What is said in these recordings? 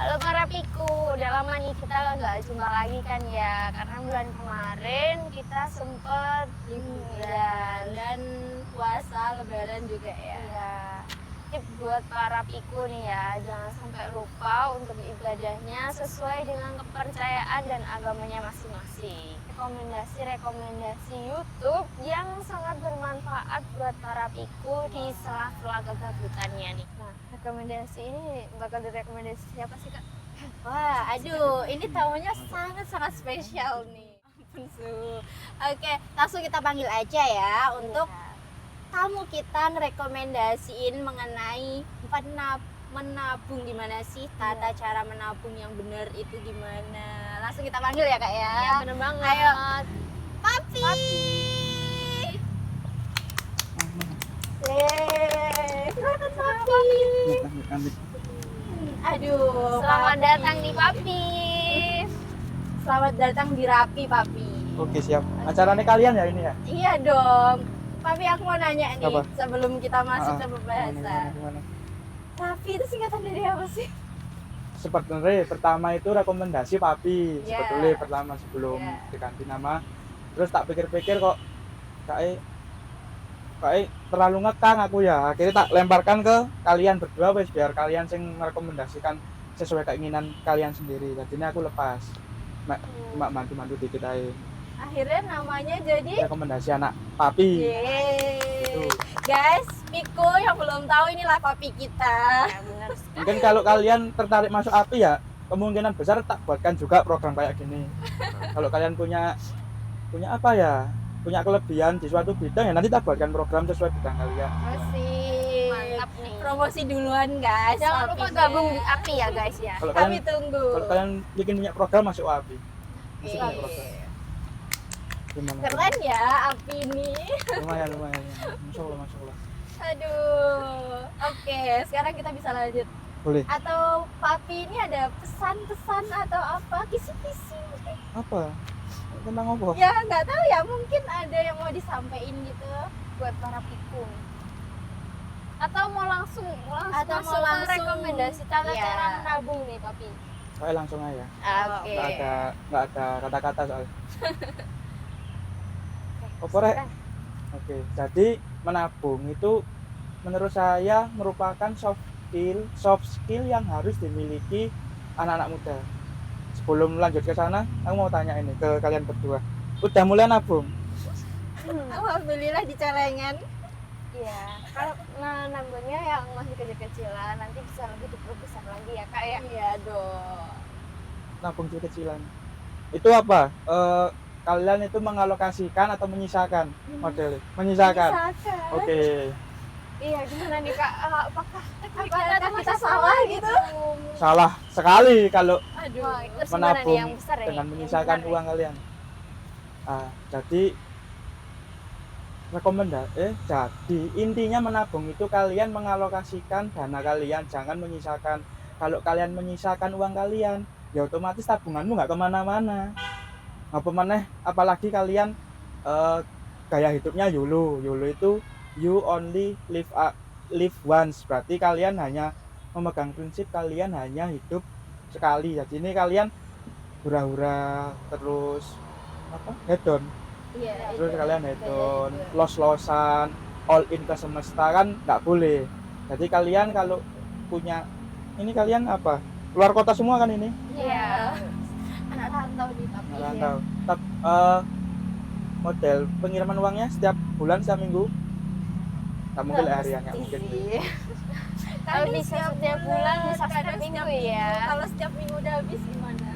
Halo para Piku, udah lama nih kita nggak jumpa lagi kan ya, karena bulan kemarin kita sempet liburan dan puasa lebaran juga ya. ya. Tip buat para Piku nih ya, jangan sampai lupa untuk ibadahnya sesuai dengan kepercayaan dan agamanya masing-masing. Rekomendasi YouTube yang sangat bermanfaat buat para Piku di sela-sela kegabutannya nih. Nah, rekomendasi ini bakal direkomendasi siapa sih Kak? Wah, aduh, ini tamunya sangat-sangat spesial nih. Ampun Su. Oke, langsung kita panggil aja ya untuk tamu kita ngerekomendasiin mengenai menabung gimana sih, tata cara menabung yang benar itu gimana. Langsung kita panggil ya Kak ya. Iya bener banget. Ayo. Papi. Silakan Papi. Aduh, Selamat Papi. datang di Papi. Selamat datang di Rapi, Papi. Oke siap. Acaranya kalian ya ini ya? Iya dong. Papi, aku mau nanya nih Apa? sebelum kita masuk ke Gimana, pembahasan. gimana? Rapi itu singkatan dari apa sih? Sebenarnya pertama itu rekomendasi Papi. Iya. Sebetulnya pertama sebelum Iya. diganti nama. Terus tak pikir-pikir kok kayak terlalu ngekang aku ya. Akhirnya tak lemparkan ke kalian berdua wes biar kalian sing merekomendasikan sesuai keinginan kalian sendiri. Jadinya aku lepas. Mak mantu-mantu dikit aja. Akhirnya namanya jadi Rekomendasi anak Papi. Yeay. Guys, Piko yang belum tahu inilah Papi kita. Ya benar. Mungkin kalau kalian tertarik masuk API ya, kemungkinan besar tak buatkan juga program kayak gini. Kalau kalian punya apa ya, punya kelebihan di suatu bidang ya nanti tak buatkan program sesuai bidang kalian. Masih Mantap nih. promosi duluan guys. Jangan lupa Papinya. gabung di Api ya guys ya. Kalau Kami kalian tunggu. kalau kalian bikin punya program masuk API. Masuk punya Oke. program. Gimana? Keren ya Api ini. Lumayan. Masya Allah. Aduh. Oke, sekarang kita bisa lanjut. Boleh. Atau Papi ini ada pesan-pesan atau apa? Kisi-kisi. Apa? Tentang apa? Ya nggak tahu ya, mungkin ada yang mau disampaikan gitu. Buat para Piku. Atau mau langsung Atau mau masuk ke langsung, rekomendasi tata iya. cara menabung nih Papi. Saya langsung aja. Oke. Nggak ada kata-kata soal. Apa rek? Oke, jadi menabung itu menurut saya merupakan soft skill yang harus dimiliki anak-anak muda. Sebelum lanjut ke sana, aku mau tanya ini ke kalian berdua. Udah mulai nabung? Alhamdulillah di celengan. Iya. Kalau nabungnya yang masih kecil-kecilan nanti bisa lebih diperbesar lagi ya Kak ya. Iya dong. Nabung kecil-kecilan. Itu apa? Kalian itu mengalokasikan atau menyisakan modelnya? Menyisakan. Misalkan. Oke. Iya gimana nih Kak? Apakah Apakah kita salah gitu? Salah sekali kalau Aduh. Wah, terus gimana nih menabung yang besar ya? dengan Yang menyisakan benar uang kalian. Jadi jadi intinya menabung itu kalian mengalokasikan dana kalian, jangan menyisakan. Kalau kalian menyisakan uang kalian, ya otomatis tabunganmu nggak kemana-mana. Apa maneh, apalagi kalian gaya hidupnya YOLO. YOLO itu you only live once. Berarti kalian hanya memegang prinsip kalian hanya hidup sekali. Jadi ini kalian hura-hura terus hedon. Iya. Terus itu. kalian hedon, Betul. los-losan, all in ke semesta kan nggak boleh. Jadi kalian kalau punya ini kalian apa? Keluar kota semua kan ini? Iya. Anak rantau di Papi. Nggak rantau. Model pengiriman uangnya setiap bulan, setiap minggu? Nggak mungkin Nggak harian, nggak mesti mungkin. sih. Kalau bisa setiap bulan, bisa kadang setiap minggu setiap ya. Kalau setiap minggu udah habis gimana?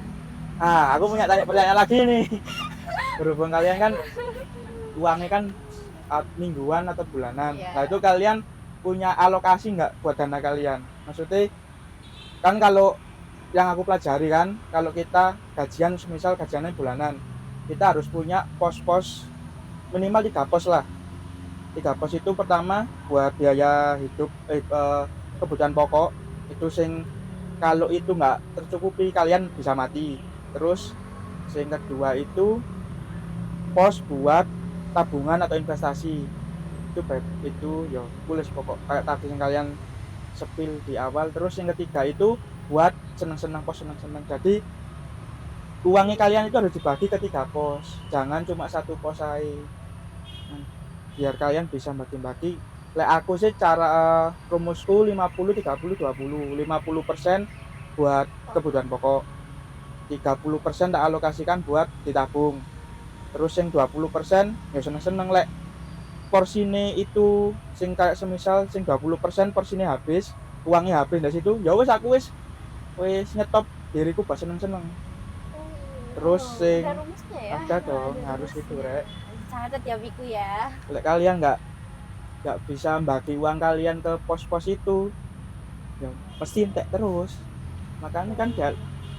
Aku punya pertanyaan lagi nih. Berhubung kalian kan uangnya kan mingguan atau bulanan. Iya. Nah itu kalian punya alokasi nggak buat dana kalian? Maksudnya kan kalau yang aku pelajari kan, kalau kita gajian, misal gajiannya bulanan, kita harus punya pos-pos minimal 3 pos lah. 3 pos itu pertama buat biaya hidup, kebutuhan pokok itu sing kalau itu nggak tercukupi kalian bisa mati. Terus sing kedua itu pos buat tabungan atau investasi. Itu ya boleh pokok kayak tadi yang kalian sepil di awal. Terus yang ketiga itu buat seneng-seneng pos seneng-seneng. Jadi uangnya kalian itu harus dibagi ke 3 pos, jangan cuma satu pos aja. Biar kalian bisa bagi-bagi. Lek aku sih cara rumusku 50 30 20. 50% buat kebutuhan pokok. 30% tak alokasikan buat ditabung. Terus yang 20% ya seneng-seneng lek porsine itu sing kayak semisal sing 20% porsine habis, uangnya habis dari situ, ya wis aku wis nyetop diriku pas seneng-seneng. Terus sing ada rumusnya ya. ada dong, Ada harus rumusnya. gitu rek. Catat ya Biku ya. Lek kalian nggak bisa bagi uang kalian ke pos-pos itu, ya pasti entek terus. Makanya kan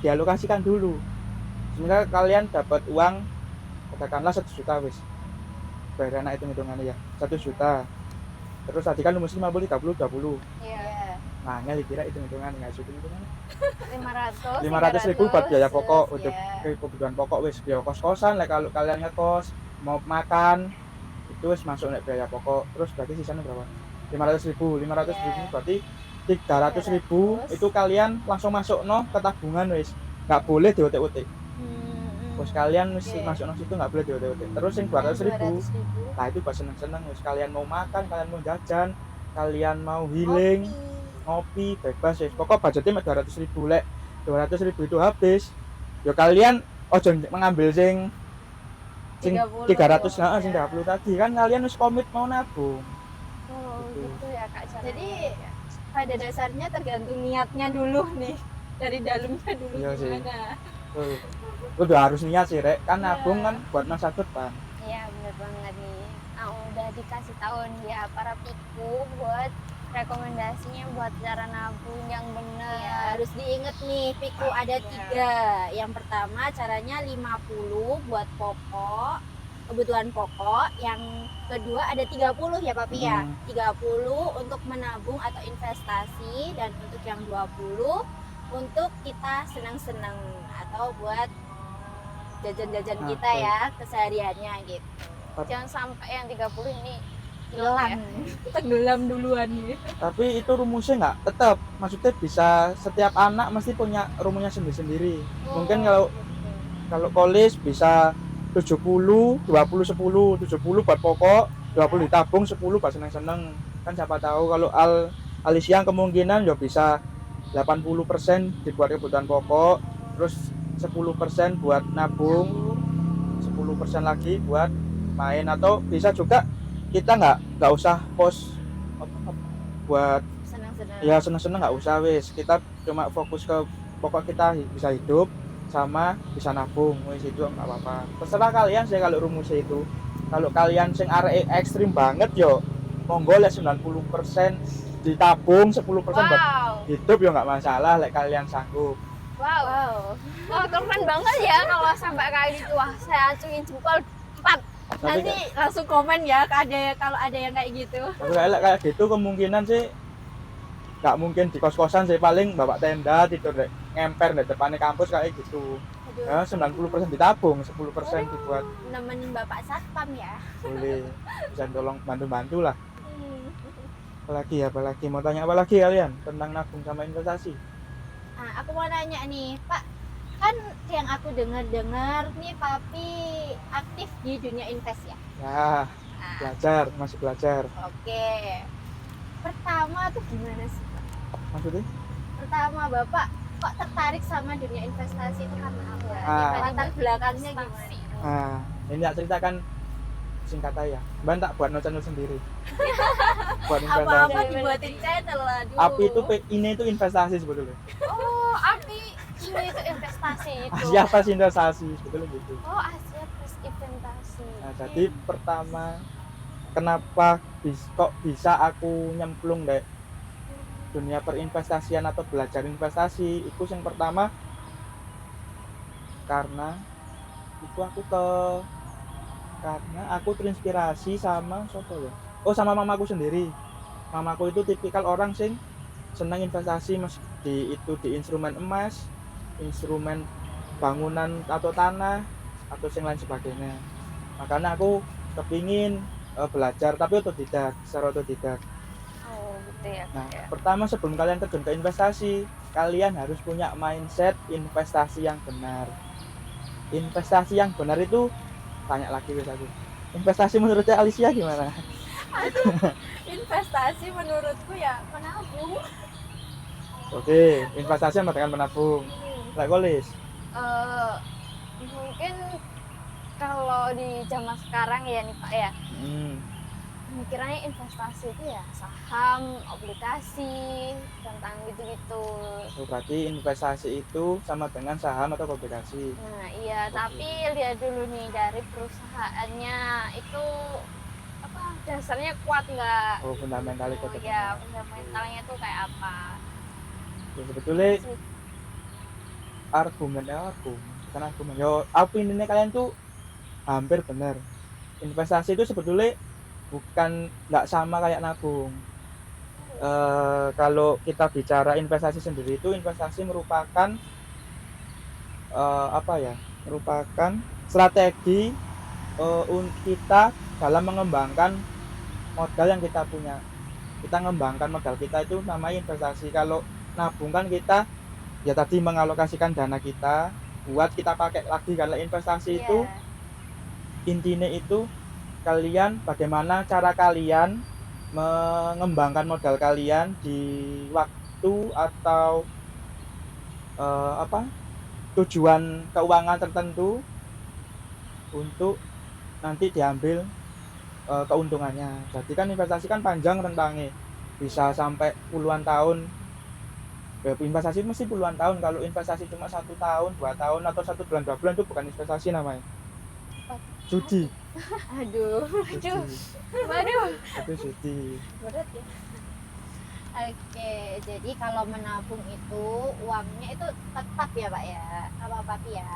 dialokasikan dulu. Semisal kalian dapat uang katakanlah 1 juta wis. Bayar anak hitung-hitungannya ya. 1 juta. Terus tadi kan rumus 50 30 20. Iya. Nah, dikira hitung-hitungan enggak hitung-hitungan. 500 500.000 buat biaya pokok Terus, untuk ya. kebutuhan pokok wis, biaya kos-kosan. Like kalau kalian ngekos mau makan itu wis masuk nek biaya pokok. Terus berarti sisanya berapa? 500.000. 500.000 Yeah. berarti 300.000 itu kalian langsung masuk ke tabungan wis. Enggak boleh diotek-otek. Bos kalian wis Oke. masuk situ enggak boleh diotek-otek. Terus yang 200.000 200.000. nah itu buat seneng-seneng wis, kalian mau makan, kalian mau jajan, kalian mau healing, ngopi bebas wis. Pokok budgetnya 200.000 lek 200.000 itu habis ya kalian ojo mengambil sing 30, 300 ya. sing 30 tadi kan kalian harus komit mau nabung. Oh, gitu ya Kak caranya. Jadi pada dasarnya tergantung niatnya dulu nih. Dari dalamnya dulu Iya sih. gimana. Udah harus niat sih rek, kan Iya. nabung kan buat masa depan. Iya bener banget nih. Nah, udah dikasih tahu nih ya para piku buat rekomendasinya buat cara nabung yang bener. Ya, harus diinget nih, Piku ada Iya. 3. Yang pertama caranya 50 buat pokok, kebutuhan pokok. Yang kedua ada 30 ya Papi ya. 30 untuk menabung atau investasi, dan untuk yang 20 untuk kita senang-senang atau buat jajan-jajan Nah, kita betul. ya kesehariannya gitu. Jangan sampai yang 30 ini Hilang, tenggelam duluan nih. Tapi itu rumusnya nggak tetap, maksudnya bisa setiap anak mesti punya rumusnya sendiri-sendiri. Mungkin kalau college bisa 70 20 10, 70 buat pokok, 20 ditabung, 10 buat seneng-seneng. Kan siapa tahu kalau Alicia kemungkinan ya bisa 80% dibuat kebutuhan pokok, terus 10% buat nabung, 10% lagi buat main, atau bisa juga kita nggak usah pos buat Senang-senang. ya seneng-seneng, nggak usah wis, kita cuma fokus ke pokok kita bisa hidup sama bisa nabung wis, itu nggak apa-apa, terserah kalian sih. Kalau rumusnya itu kalau kalian sing arek ekstrim banget yo monggo lek 90% ditabung, 10% buat Wow. hidup ya nggak masalah lek kalian sanggup. Wow. Wow. Wah, keren banget ya kalau sampai kayak gitu. Wah, saya acungin jempol 4. Tapi Nanti langsung komen ya kalau ada yang kayak gitu. tapi kayak gitu kemungkinan sih nggak mungkin di kos-kosan sih, paling bawa tenda tidur deh ngemper di depannya kampus kayak gitu. Aduh, Ya 90% ditabung, 10% dibuat nemenin Bapak Satpam ya. boleh, bisa tolong bantu-bantu lah. Apalagi mau tanya apa lagi kalian tentang nabung sama investasi? Nah, aku mau nanya nih, Pak. Kan yang aku dengar nih Papi aktif di dunia invest ya. Ya, Nah, masih belajar. oke. Pertama tuh gimana sih, Pak? Maksudnya? Pertama Bapak kok tertarik sama dunia investasi itu karena apa? Latar belakangnya gimana? Nah, ini tak ceritakan singkat aja. Mbak tak buat channel sendiri. Buat investasi. Apa-apa dibuatin channel lah dulu. Api itu ini itu investasi sebetulnya. Oh, Api ini itu investasi itu. Asia pas investasi sebetulnya gitu. Oh, Asia plus investasi. Nah, jadi pertama kenapa kok bisa aku nyemplung deh dunia perinvestasian atau belajar investasi itu, yang pertama karena aku terinspirasi sama sama mamaku sendiri. Mamaku itu tipikal orang sing senang investasi, di instrumen emas, instrumen bangunan atau tanah atau yang lain sebagainya. Makanya aku kepingin belajar tapi secara otodidak. Oh, gitu ya. Nah, Kak, ya. pertama sebelum kalian terjun ke investasi, kalian harus punya mindset investasi yang benar. Investasi yang benar itu, tanya lagi wis aku. Investasi menurut Alicia gimana? Investasi menurutku ya menabung. Oke, investasi sama dengan menabung. Lah Kolis. Mungkin kalau di zaman sekarang ya nih Pak ya, mikirnya investasi itu ya saham, obligasi, tentang gitu-gitu. Oh, berarti investasi itu sama dengan saham atau obligasi. Nah iya, Oke. tapi lihat dulu nih dari perusahaannya itu apa dasarnya kuat nggak? Oh, fundamentalnya Oh, kuat. ya fundamentalnya itu kayak apa? Ya, sebetulnya Sih. bukan argumen. Yo, opini kalian tuh hampir benar. Investasi itu sebetulnya bukan nggak sama kayak nabung. Kalau kita bicara investasi sendiri itu, investasi merupakan apa ya? Merupakan strategi kita dalam mengembangkan modal yang kita punya. Kita mengembangkan modal kita itu namanya investasi. Kalau nabung kan kita ya tadi mengalokasikan dana kita buat kita pakai lagi. Kalau investasi itu intinya itu kalian bagaimana cara kalian mengembangkan modal kalian di waktu atau tujuan keuangan tertentu untuk nanti diambil keuntungannya. Jadi kan investasi kan panjang rentangnya, bisa sampai puluhan tahun. Investasi mesti puluhan tahun. Kalau investasi cuma 1 tahun, 2 tahun, atau 1 bulan 2 bulan itu bukan investasi namanya. Judi. Aduh. Waduh. Itu judi. Berat ya. Oke, jadi kalau menabung itu uangnya itu tetap ya Pak ya, apa Pak ya?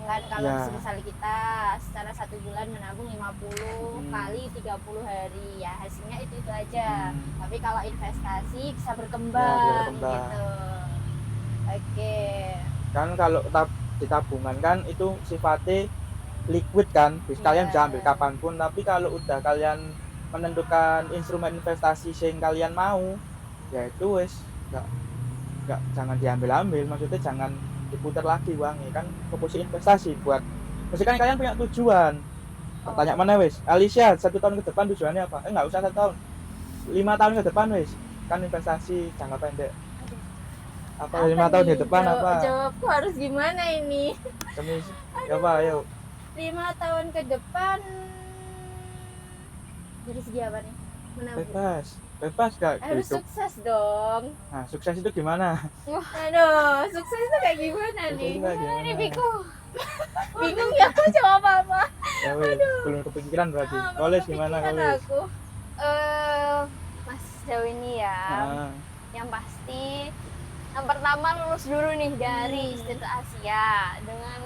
Kan kalau Ya. misalnya kita secara 1 bulan menabung 50 kali 30 hari ya hasilnya itu aja. Tapi kalau investasi bisa berkembang, berkembang. gitu. Oke. Kan kalau di tabungan kan itu sifatnya liquid kan, kalian bisa ambil kapanpun. Tapi kalau udah kalian menentukan instrumen investasi yang kalian mau, ya itu wes nggak jangan diambil, maksudnya jangan diputar lagi uangnya. Kan fokus investasi buat mesti kan kalian punya tujuan. Pertanyaan mana wes Alicia, 1 tahun ke depan tujuannya apa? Nggak usah 1 tahun, 5 tahun ke depan wes kan investasi jangka pendek. Apa 5 tahun ke depan apa? Jawabku harus gimana ini? Apa ayo 5 tahun ke depan dari segi apa nih? Menabung. Bebas gak Harus gitu. sukses dong. Nah, sukses itu gimana? Aduh, sukses itu kayak gimana nih? Ini Biku. Bingung ya aku jawab apa? Ya wes, belum kepikiran berarti. Koles gimana Kepikiran Koles? aku. Mas sejauh ini ya, Nah, yang pasti yang pertama lulus dulu nih dari Institut Asia dengan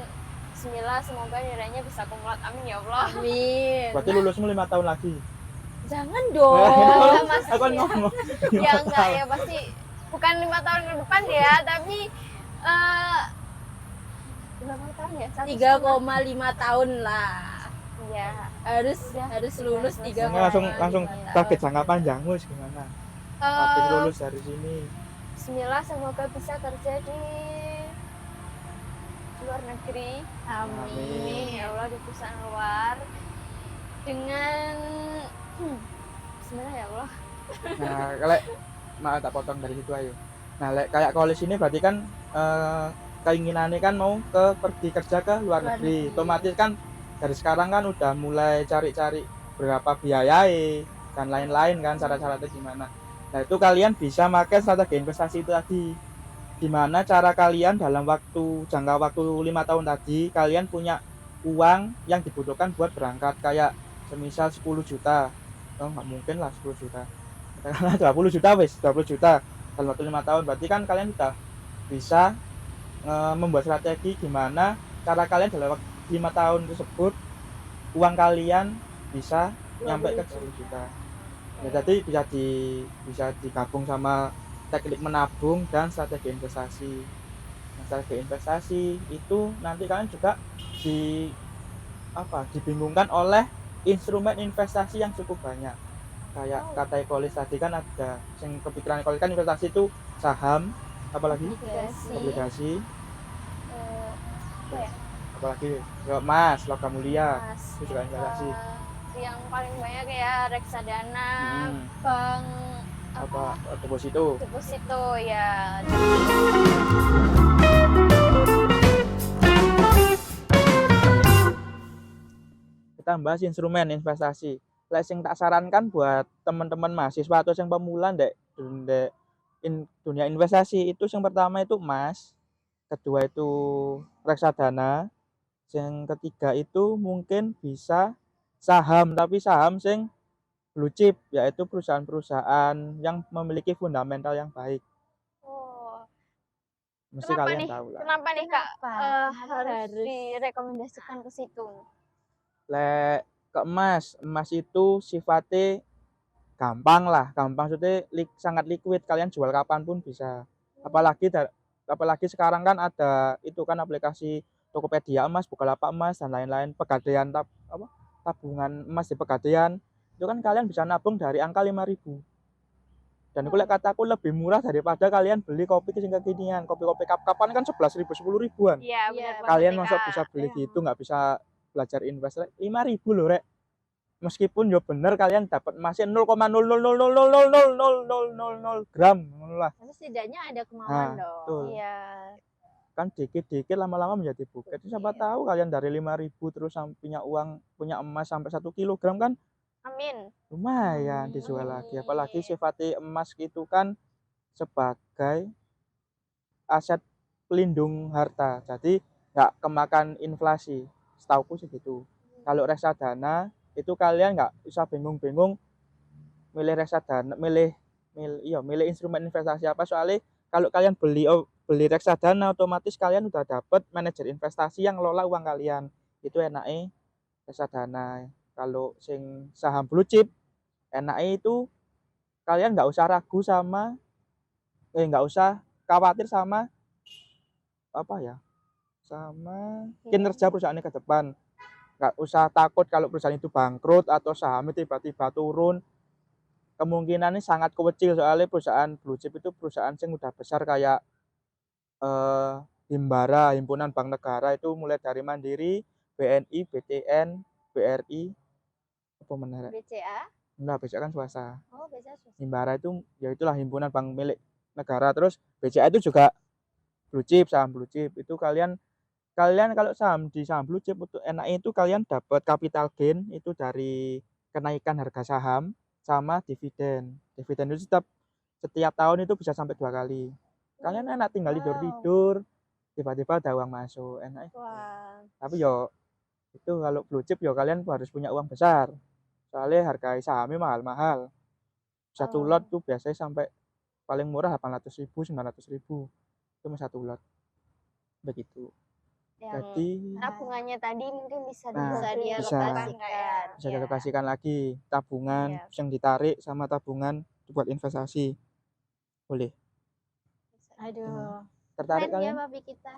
Bismillah, semoga nilainya bisa kumulat, amin ya Allah. Amin. berarti lulusmu 5 tahun lagi. Jangan dong. Enggak, Mas. Aku kan ngomong. Ya enggak ya, pasti bukan 5 tahun ke depan ya, tapi berapa tahun ya? 3,5 tahun lah. Iya. Harus lulus 3,5. Langsung target jangka panjangmu gimana? Habis lulus dari sini. Bismillah, semoga bisa kerja di luar negeri. Amin. Ya Allah, di perusahaan luar dengan Bismillah ya Allah. Nah, kalau tak potong dari situ ayo. Nah, kayak Koles ini berarti kan keinginannya kan mau pergi kerja ke luar negeri. Otomatis kan dari sekarang kan udah mulai cari-cari berapa biayanya dan lain-lain kan, cara-caranya gimana. Nah, itu kalian bisa pakai strategi investasi itu tadi. Gimana cara kalian dalam jangka waktu 5 tahun tadi kalian punya uang yang dibutuhkan buat berangkat, kayak semisal 10 juta. Oh, nggak mungkin lah 10 juta. Katakanlah 20 juta wes, 20 juta dalam waktu 5 tahun. Berarti kan kalian sudah bisa membuat strategi gimana cara kalian dalam waktu 5 tahun tersebut uang kalian bisa nyampe ke 10 juta. Ya, jadi bisa digabung sama teknik menabung dan strategi investasi. Nah, strategi investasi itu nanti kalian juga dibingungkan oleh instrumen investasi yang cukup banyak. Kayak kata Kolis tadi kan ada yang kepikiran Kolis kan investasi itu saham, Apalagi Obligasi. obligasi, Eh, apa ya? apalagi ya, emas, logam mulia, Mas, itu juga investasi. yang paling banyak ya reksadana, Hmm, bank apa deposito. deposito ya. Kita bahas instrumen investasi. Lek sing tak sarankan buat teman-teman mahasiswa atau yang pemula ndek dunia investasi itu yang pertama itu emas, kedua itu reksadana, yang ketiga itu mungkin bisa saham, tapi saham sing blue chip, yaitu perusahaan-perusahaan yang memiliki fundamental yang baik. Oh, Mesti kenapa kalian nih? tahu lah. Kenapa nih Kak Kenapa? Kenapa harus harus? direkomendasikan ke situ? Lek ke emas, emas itu sifatnya gampang lah, gampang maksudnya sangat liquid, kalian jual kapanpun bisa. Apalagi apalagi sekarang kan ada itu kan aplikasi Tokopedia emas, Bukalapak emas dan lain-lain, pegadaian tabungan emas di pegadaian. Itu kan kalian bisa nabung dari angka 5.000. Dan aku lek kataku lebih murah daripada kalian beli kopi sing kekinian. Kopi-kopi kap-kapan kan 11.000, 10.000-an. Iya, Iya, benar banget Kalian nih, masuk Kak. bisa beli Iya. gitu, nggak bisa belajar invest 5.000 loh, Rek. Meskipun ya bener kalian dapat emasnya 0,00000000000 gram ngono lah. Tapi setidaknya ada Nah, kemauan dong. betul. Iya. Kan dikit-dikit lama-lama menjadi bukit. Siapa Iya. tahu kalian dari 5.000 terus punya uang, punya emas sampai 1 kilogram kan Amin. lumayan dijual lagi. Apalagi sifatnya emas itu kan sebagai aset pelindung harta. Jadi nggak kemakan inflasi. Setauku sih gitu. Kalau reksadana itu kalian nggak usah bingung-bingung milih reksadana, milih instrumen investasi apa, soalnya kalau kalian beli reksadana otomatis kalian udah dapet manajer investasi yang ngelola uang kalian. Itu enaknya reksadana. Kalau sing saham blue chip enaknya itu kalian nggak usah ragu sama nggak usah khawatir sama apa ya, sama kinerja perusahaannya ke depan. Nggak usah takut kalau perusahaan itu bangkrut atau sahamnya tiba-tiba turun. Kemungkinannya sangat kecil, soalnya perusahaan blue chip itu perusahaan yang udah besar kayak Himbara, Himpunan Bank Negara, itu mulai dari Mandiri, BNI, BTN, BRI, apa menarik? BCA. Enggak, BCA kan swasta. Oh, BCA swasta. Himbara itu ya itulah himpunan bank milik negara. Terus BCA itu juga blue chip, saham blue chip. Itu kalian kalau saham blue chip untuk enaknya itu kalian dapat capital gain itu dari kenaikan harga saham sama dividen. Dividen itu setiap tahun itu bisa sampai 2 kali. Kalian enak tinggal tidur-tidur, tiba-tiba ada uang masuk, enak. Wah. Tapi yo itu kalau blue chip yo kalian harus punya uang besar. Soalnya harga sahamnya mahal-mahal. Satu lot tuh biasanya sampai paling murah 800.000, 900.000. Itu satu lot. Begitu. Yang Jadi tabungannya tadi mungkin bisa Nah, Bisa dialokasikan. bisa dialokasikan lagi tabungan Iya. yang ditarik sama tabungan buat investasi. Boleh. Aduh. Tertarik Keren ya kalian? papi kita.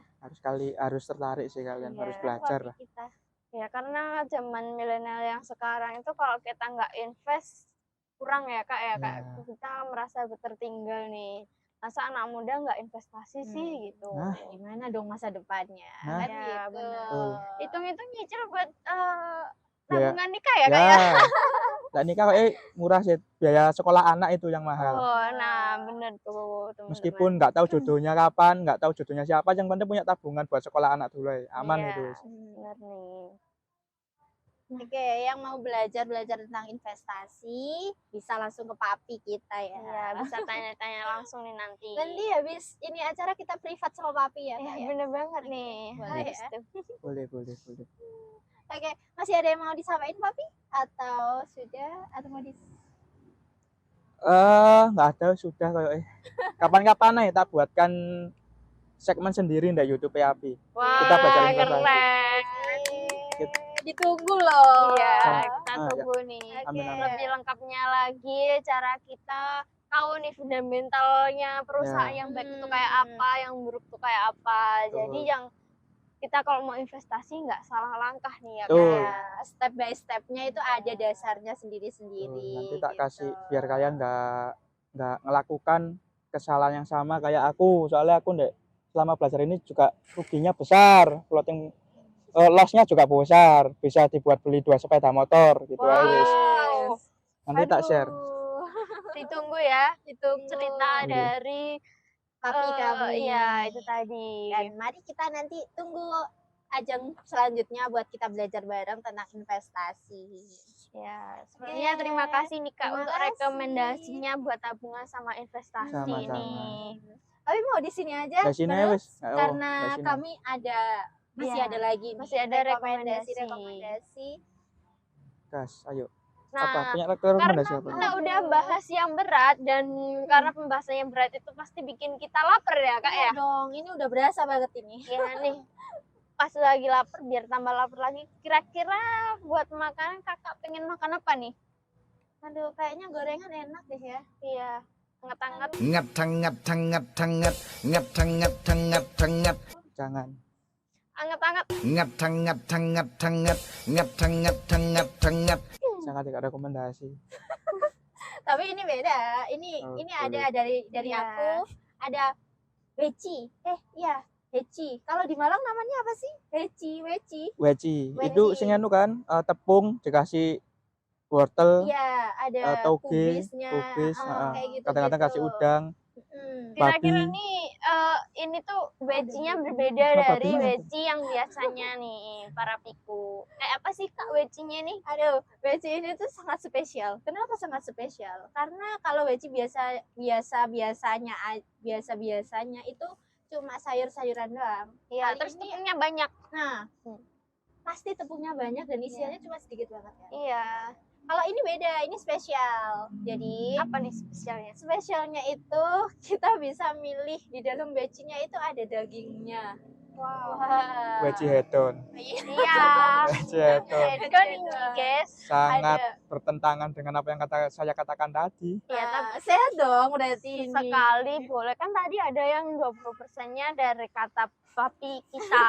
Harus tertarik sih kalian, Iya, harus belajar Papi lah. kita. Ya karena zaman milenial yang sekarang itu kalau kita nggak invest kurang ya Kak ya, Kak. Ya. Kita merasa tertinggal nih. Masa anak muda nggak investasi sih gitu. Nah. Gimana dong masa depannya? Nah. Kan Ya, gitu. Betul. Hitung-hitung nyicil buat Biaya- tabungan nikah ya Kak Ya. ya. Lah nikah murah sih, biaya sekolah anak itu yang mahal. Oh, nah bener tuh teman-teman. Meskipun nggak tahu jodohnya kapan, nggak tahu jodohnya siapa, yang penting punya tabungan buat sekolah anak dulu, aman Iya, itu. bener nih. Oke, yang mau belajar tentang investasi bisa langsung ke papi kita ya. Iya, bisa tanya-tanya langsung nih nanti. Nanti habis ini acara kita privat sama papi ya, Iya, Kak, ya. bener banget nih. Boleh Harus ya? tuh. Boleh. Oke, masih ada yang mau disampaikan papi? Atau sudah? Atau mau Nggak ada, sudah kayak kapan-kapan nih kita buatkan segmen sendiri di YouTube PAP. Wah, Kita belajar investasi. keren. ditunggu loh. Iya, Sama. kita Ah, tunggu nih. Amin, amin. Lebih lengkapnya lagi cara kita tahu nih fundamentalnya perusahaan yang baik itu kayak apa, yang buruk itu kayak apa. Jadi Betul. yang kita kalau mau investasi nggak salah langkah nih ya Betul. Kak. Ya, step by stepnya itu ada dasarnya Tuh, sendiri-sendiri. nanti tak gitu. kasih biar kalian nggak ngelakukan kesalahan yang sama kayak aku. Soalnya aku ndek selama belajar ini juga ruginya besar. Floating loss-nya juga besar. Bisa dibuat beli 2 sepeda motor gitu aja wis. Wow. Nanti tak share. Aduh, Ditunggu ya ditunggu cerita Iya. dari papi kami. Iya, itu tadi. Dan mari kita nanti tunggu ajang selanjutnya buat kita belajar bareng tentang investasi. Ya, sebenarnya terima kasih nih Kak Terima untuk kasih. rekomendasinya buat tabungan sama investasi Sama-sama. ini. Tapi mau di sini aja Di sini aja, terus, wis. Oh, karena di sini. kami masih Iya, ada lagi nih, masih ada rekomendasi. Gas, ayo. Nah, Apa? Punya karena rekomendasi apa? kita udah bahas yang berat dan karena pembahasan yang berat itu pasti bikin kita lapar ya Kak Iya ya. dong, ini udah berasa banget ini. Iya nih. Pas lagi lapar biar tambah lapar lagi. Kira-kira buat makanan Kakak pengen makan apa nih? Aduh, kayaknya gorengan enak deh ya. Iya, hangat-hangat. Ngat-ngat-ngat-ngat-ngat, ngat-ngat-ngat-ngat-ngat, Jangan. Hangat-hangat. ngat-ngat-ngat-ngat, ngat-ngat-ngat-ngat. Sangat tidak rekomendasi. Tapi ini beda. Ini Oh, ada dari Iya. aku, ada weci. Iya, weci. Kalau di Malang namanya apa sih? Weci. Weci. Weci. Itu sing anu kan tepung dikasih wortel, Iya, ada toge, kubisnya. kubis, kayak gitu. kadang-kadang kasih udang. Kira-kira Babi. nih ini tuh wecinya berbeda Apa dari babinya? weci yang biasanya nih para piku. Kayak apa sih Kak wecinya nih? Aduh, weci ini tuh sangat spesial. Kenapa sangat spesial? Karena kalau weci biasanya itu cuma sayur-sayuran doang. Iya, Kali terus ini- tepungnya banyak. Nah, pasti tepungnya banyak dan isiannya cuma sedikit banget kan. Iya. Kalau ini beda, ini spesial. Jadi Apa nih spesialnya? spesialnya itu kita bisa milih di dalam wecinya itu ada dagingnya. Wow. Wah. Weci hedon. Iya. Weci hedon. Kan ini guys. Sangat Ada. bertentangan dengan apa yang saya katakan tadi. Ya, tapi Nah, sehat dong berarti ini. sekali boleh kan tadi ada yang 20%-nya dari kata papi kita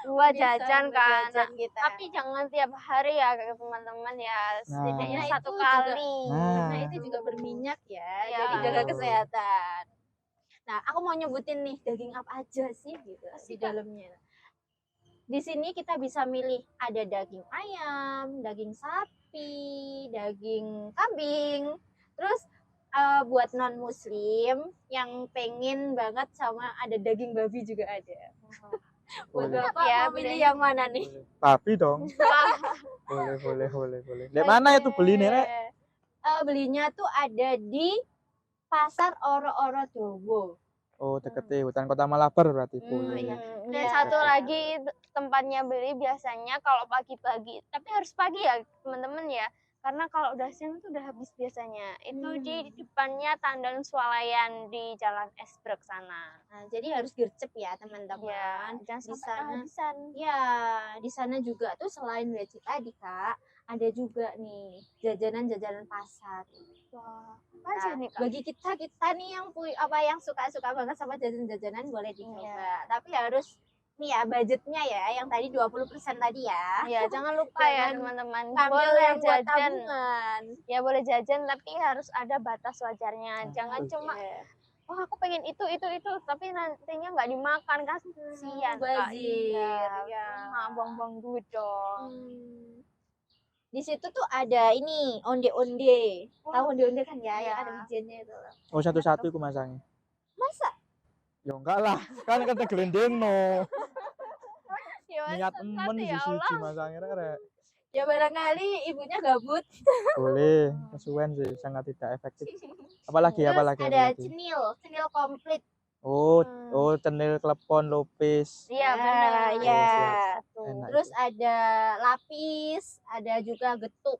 buat Bisa jajan buat kan. jajan kita. Tapi jangan tiap hari ya teman-teman ya, setidaknya Nah, satu itu juga- kali. Nah, itu juga berminyak ya, Iya. jadi jaga kesehatan. Nah, aku mau nyebutin nih daging apa aja sih gitu di dalamnya. Di sini kita bisa milih ada daging ayam, daging sapi, daging kambing. Terus buat non muslim yang pengen banget sama ada daging babi juga ada. Buat Boleh. Bapak Ya, mau pilih bedanya. yang mana nih? Babi dong. Boleh. Di mana itu beli nih, Rek? Belinya tuh ada di Pasar Oro-Oro Dowo. Oh, deketi hutan Kota Malabar berarti boleh. iya. Dan Iya. satu lagi tempatnya beli biasanya kalau pagi-pagi, tapi harus pagi ya teman-teman ya. Karena kalau udah siang tuh udah habis biasanya. Itu di depannya Tandan Swalayan di Jalan Esbrek sana. Nah, jadi harus gercep ya Ya, teman-teman. jangan Di sampai sana, kehabisan. ya di sana juga tuh selain weci tadi kak, ada juga nih jajanan-jajanan pasar. Wah, apa aja Nah, nih Kak? bagi kita nih yang suka-suka banget sama jajan-jajanan boleh dicoba. Iya. Tapi harus nih ya budgetnya ya yang tadi 20% tadi ya. Ya, jangan lupa ya Jangan teman-teman. Ambil Boleh yang buat jajan. tabungan. Ya boleh jajan tapi harus ada batas wajarnya. Jangan betul. cuma Iya. oh aku pengen itu tapi nantinya nggak dimakan kan kasihan Kak. bazir, Iya. ya. Nah, buang-buang duit dong. Di situ tuh ada ini onde-onde. Tahu onde-onde kan ya, yang Iya. ada wijennya itu. Oh, satu-satu iku masangnya. Masa? Ya enggak lah, kan kata gelendeng no. Ya, Niat satu emen ya siji masangnya, Rek. Ya barangkali ibunya gabut. Boleh, kesuwen sih, sangat tidak efektif. Apalagi, Terus apalagi, ada apalagi. cenil komplit. Oh, Hmm. oh, cenil, klepon, lopis. Iya Ya, benar. ya. Satu. Enak. Terus ada lapis, ada juga getuk.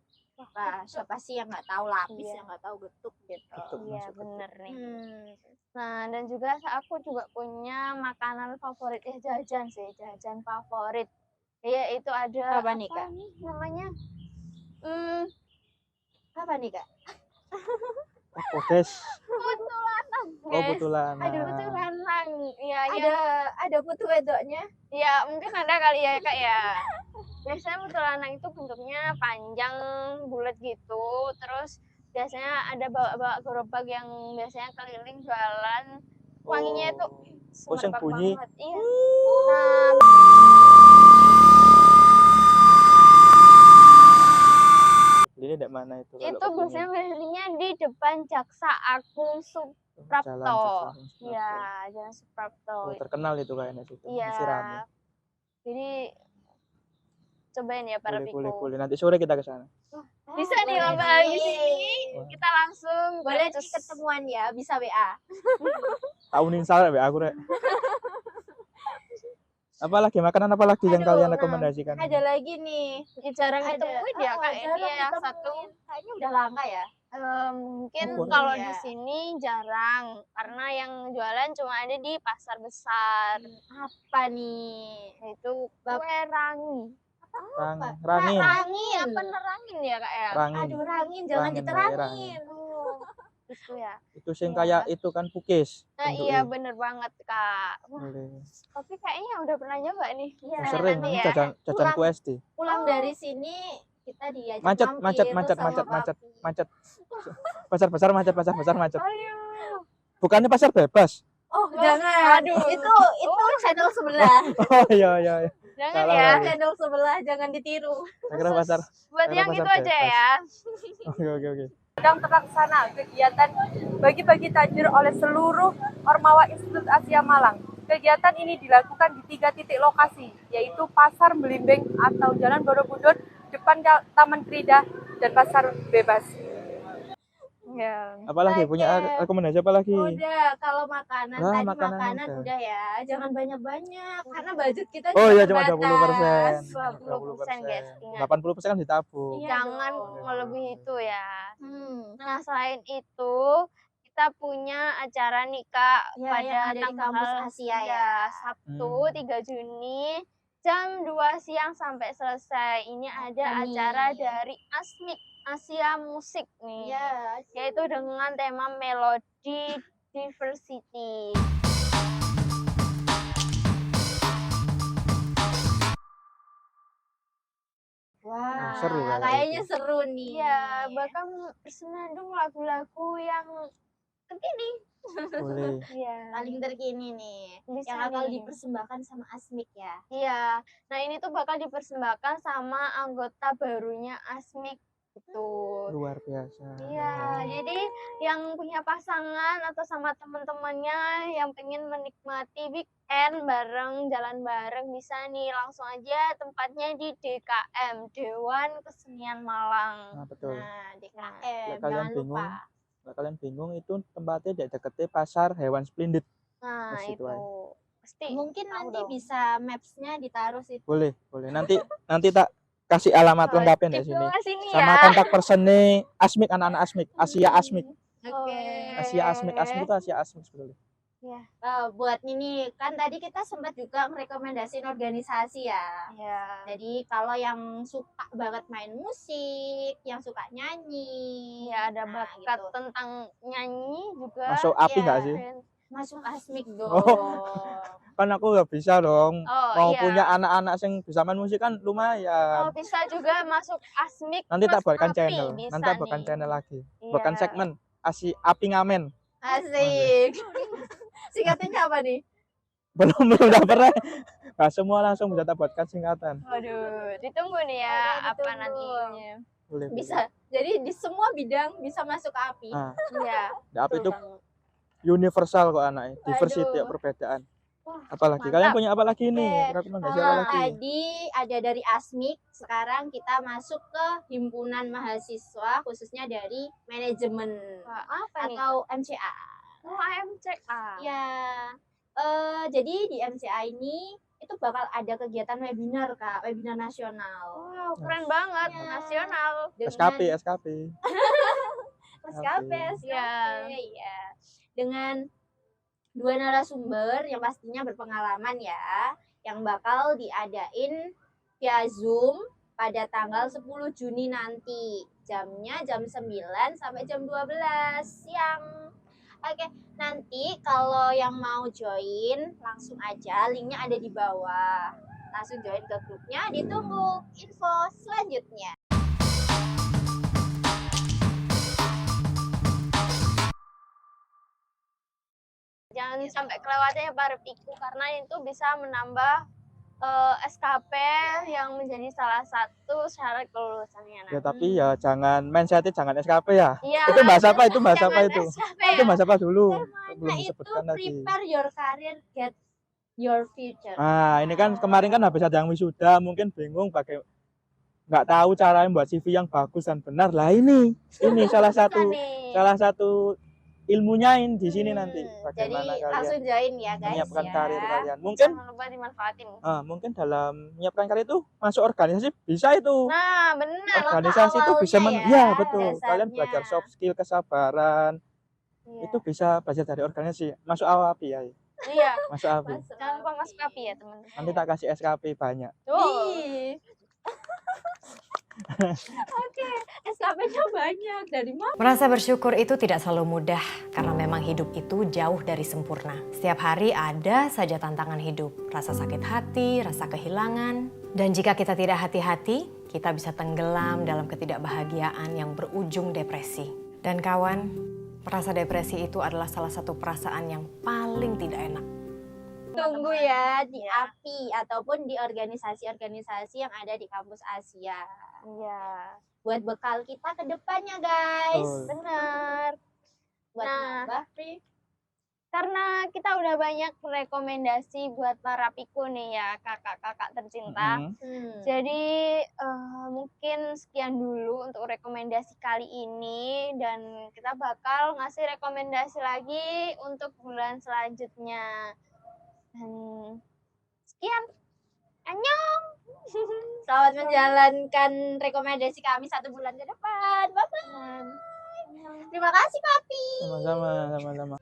Nah, siapa sih yang nggak tahu lapis, Iya. yang nggak tahu getuk gitu. Getuk. Iya Masuk ke bener nih. Hmm. Nah dan juga aku juga punya makanan favorit jajan sih, jajan favorit. Iya itu ada Apa nih, Kak? nih namanya? Apa nih kak? Oh, guys. Putu lanang. Oh, guys. betulan. Aduh putu lanang. Ya, Ada putu wedoknya? ya mungkin ada kali ya kak ya. Biasanya putu lanang itu bentuknya panjang, bulat gitu, terus biasanya ada bawa-bawa gerobak yang biasanya keliling jualan. Wanginya itu Oh, yang semerbak bunyi. banget. Iya. Nah, Ini di mana itu? kalau itu kepingin? biasanya belinya di depan Jaksa Agung Jalan Suprapto. Jaksa Agung Suprapto. Iya, Jalan Suprapto. Oh, terkenal itu kayaknya situ. Iya. Masih rame. Jadi cobain ya para Boleh, Piku. boleh, boleh. Nanti sore kita ke sana. Bisa nih boleh lomba nih. habis ini. Wah. Kita langsung Boleh becus. ketemuan ya, bisa WA. Tahu nih salah ya aku rek. Apalagi makanan apa lagi yang Aduh, kalian nah, rekomendasikan? Ada lagi nih. Ya, jarang Ada. ditemuin ya kak jarang ini yang ditemuin. satu. Kayaknya udah langka ya. Mungkin Oh, kalau iya. di sini jarang karena yang jualan cuma ada di pasar besar. Apa nih? Yaitu kue rangi. Rangin. Rangin. Apa nerangin ya kak ya? Rangin. Aduh, rangin, jangan Rangin, diterangin. Itu ya. Itu sing Iya. kayak itu kan pukis. Nah bentuknya. iya bener banget kak. Wah, Boleh. tapi kayaknya udah pernah nyoba nih. Iya. Sering nanti ini ya. jajan Pulang. ku SD. Pulang dari sini kita diajak Macet, mampir macet, tuh macet, sama macet, macet, papi. macet. Pasar besar macet, pasar besar macet. Ayo. Bukannya pasar bebas. Oh, jangan. Aduh. Itu channel sebelah. Oh iya iya. iya. Jangan Salah ya. lagi. Channel sebelah jangan ditiru. Saya kira pasar. Buat Karena yang itu pasar aja bebas. ya. Oke oke oke. Sedang terlaksana kegiatan bagi-bagi takjil oleh seluruh Ormawa Institut Asia Malang. Kegiatan ini dilakukan di 3 titik lokasi, yaitu Pasar Belimbing atau Jalan Borobudur, depan Taman Krida, dan Pasar Bebas. Ya. Apalagi punya Oke. rekomendasi apa lagi? Udah, kalau makanan Lah, tadi makanan makanan udah. udah ya. Jangan banyak-banyak karena budget kita Oh juga iya cuma terbatas. 20% guys, ingat. 80% kan ditabung. Iya Jangan dong. melebihi itu ya. Nah, Nah, selain itu, kita punya acara nih Kak Ya, pada yang ada di tanggal kampus Asia ya. Sabtu 3 Hmm. Juni jam 2 siang sampai selesai. Ini ada nih? acara dari Asmik Asia Musik nih. ya, Yaitu dengan tema Melody Diversity. wah, seru kayaknya kayaknya itu. seru nih. Iya, bahkan bersenandung lagu-lagu yang terkini. Boleh. Iya. Paling terkini nih, Bisa yang bakal nih. dipersembahkan sama Asmik ya. Iya. Nah, ini tuh bakal dipersembahkan sama anggota barunya Asmik itu. Luar biasa. Iya, jadi yang punya pasangan atau sama teman-temannya yang pengen menikmati weekend bareng, jalan bareng bisa nih langsung aja tempatnya di DKM Dewan Kesenian Malang. Nah, betul. Nah, DKM, Lah, kalian jangan bingung? lupa. Nah, kalian bingung itu tempatnya di deketnya pasar hewan splendid. Nah, Ke situ itu aja. pasti Mungkin tahu nanti dong. bisa maps-nya ditaruh situ. Boleh, boleh. Nanti tak kasih alamat Oh, lengkapnya di di sini. bawah sini Sama ya. kontak personnya Asmik, anak-anak Asmik, Asia Asmik. Oke. Asia Asmik itu Asia Asmik sebetulnya. Buat ini kan tadi kita sempat juga merekomendasiin organisasi ya. Iya. Jadi kalau yang suka banget main musik, yang suka nyanyi, Iya, ada nah, bakat gitu. tentang nyanyi juga. Masuk api Iya. nggak sih? Masuk Asmik dong. Kan aku nggak bisa dong. Oh, Mau iya. punya anak-anak yang bisa main musik kan lumayan. Oh, bisa juga masuk Asmik. Nanti tak plus buatkan api, channel. bisa Nanti tak buatkan nih. channel lagi. Iya. Bukan segmen Api Ngamen. Asik. Singkatnya apa nih? Belum udah pernah. Nah, semua langsung bisa tak buatkan singkatan. Waduh, ditunggu nih ya Oke, apa ditunggu. nantinya. Boleh. Bisa. Jadi di semua bidang bisa masuk api. Nah, Iya. api betul itu banget. universal kok anaknya. Diversity Waduh. ya, perbedaan. Wah, Apalagi mantap. kalian punya apa lagi nih? Oke. Rekomendasi apa lagi? Tadi ada dari Asmik, sekarang kita masuk ke himpunan mahasiswa khususnya dari manajemen Wah, apa nih? atau MCA. Oh, AMCA. Ya, jadi di MCA ini itu bakal ada kegiatan webinar Kak, webinar nasional. Wow, keren banget. Iya. Nasional. SKP. SKP, Iya. ya. Dengan 2 narasumber yang pastinya berpengalaman ya, yang bakal diadain via Zoom pada tanggal 10 Juni nanti. Jamnya jam 9 sampai jam 12 siang. Oke, nanti kalau yang mau join langsung aja, linknya ada di bawah. Langsung join ke grupnya, ditunggu info selanjutnya. Jangan sampai kelewatnya para piku karena itu bisa menambah SKP yang menjadi salah satu syarat kelulusannya. Ya tapi ya jangan mindsetnya jangan SKP ya. Iya. Itu bahasa apa? Itu bahasa apa Jangan itu? SKP Itu ya. bahasa apa dulu? Temanya Belum itu disebutkan lagi. prepare your career, get your future. Nah, ini kan kemarin kan habis ada yang wisuda, mungkin bingung pakai nggak tahu caranya buat CV yang bagus dan benar. Lah ini salah satu Nih. ilmunya ini di sini nanti. Jadi Bagaimana kalian langsung join ya guys menyiapkan ya. karir kalian. Mungkin Jangan lupa dimanfaatin. mungkin dalam menyiapkan karir itu masuk organisasi bisa itu. Nah, benar. Organisasi itu bisa awalnya ya, ya, betul. Kalian dasarnya. belajar soft skill, kesabaran. Iya. Itu bisa belajar dari organisasi. Masuk AWAPI ya. Iya. Masuk AWAPI. Masuk. Jangan lupa masuk KAPI ya, teman-teman. Nanti tak kasih SKP banyak. Ih. Oke, SKP-nya banyak dari mana? Merasa bersyukur itu tidak selalu mudah karena memang hidup itu jauh dari sempurna. Setiap hari ada saja tantangan hidup, rasa sakit hati, rasa kehilangan. Dan jika kita tidak hati-hati, kita bisa tenggelam dalam ketidakbahagiaan yang berujung depresi. Dan kawan, merasa depresi itu adalah salah satu perasaan yang paling tidak enak. Tunggu ya di API ataupun di organisasi-organisasi yang ada di kampus Asia. Iya. Buat bekal kita ke depannya guys. Betul. Benar. Buat Nah. nambah free. Karena kita udah banyak rekomendasi buat para piku nih ya, kakak-kakak tercinta. Mhm. Jadi mungkin sekian dulu untuk rekomendasi kali ini dan kita bakal ngasih rekomendasi lagi untuk bulan selanjutnya. Dan sekian. Annyeong. Selamat menjalankan rekomendasi kami 1 bulan ke depan. Bye-bye. Terima kasih Papi. Sama-sama, sama-sama.